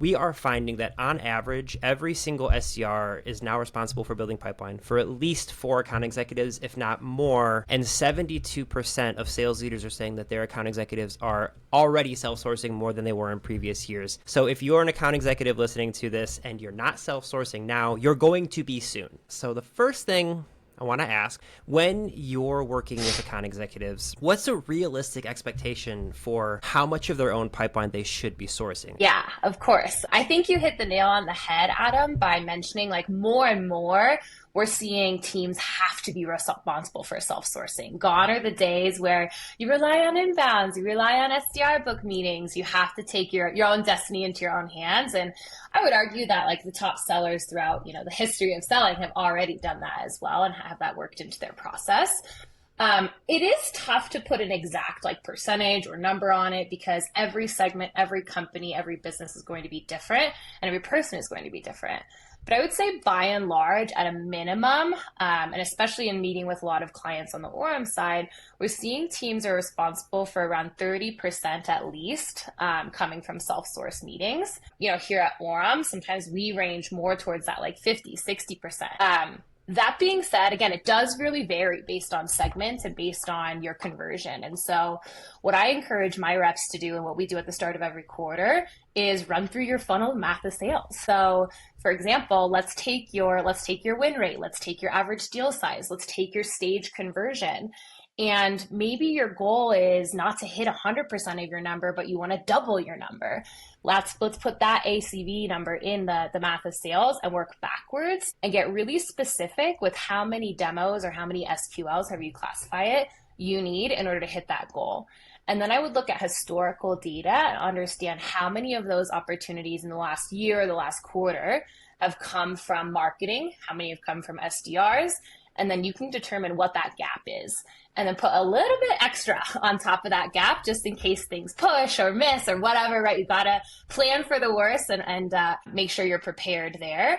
we are finding that on average, every single SDR is now responsible for building pipeline for at least 4 account executives, if not more. And 72% of sales leaders are saying that their account executives are already self-sourcing more than they were in previous years. So if you're an account executive listening to this and you're not self-sourcing now, you're going to be soon. So the first thing I want to ask, when you're working with account executives, what's a realistic expectation for how much of their own pipeline they should be sourcing? Yeah, of course. I think you hit the nail on the head, Adam, by mentioning like more and more we're seeing teams have to be responsible for self-sourcing. Gone are the days where you rely on inbounds, you rely on SDR book meetings, you have to take your own destiny into your own hands. And I would argue that like the top sellers throughout, the history of selling have already done that as well and have that worked into their process. It is tough to put an exact like percentage or number on it because every segment, every company, every business is going to be different and every person is going to be different. But I would say by and large, at a minimum, and especially in meeting with a lot of clients on the Orem side, we're seeing teams are responsible for around 30% at least coming from self-source meetings. Here at Orem, sometimes we range more towards that like 50, 60%. That being said, again, it does really vary based on segments and based on your conversion. And so what I encourage my reps to do and what we do at the start of every quarter is run through your funnel math of sales. So for example, let's take your win rate. Let's take your average deal size. Let's take your stage conversion. And maybe your goal is not to hit 100% of your number, but you want to double your number. Let's put that ACV number in the math of sales and work backwards and get really specific with how many demos or how many SQLs, however you classify it, you need in order to hit that goal. And then I would look at historical data and understand how many of those opportunities in the last year or the last quarter have come from marketing, how many have come from SDRs, and then you can determine what that gap is. And then put a little bit extra on top of that gap just in case things push or miss or whatever, right? You got to plan for the worst and make sure you're prepared there.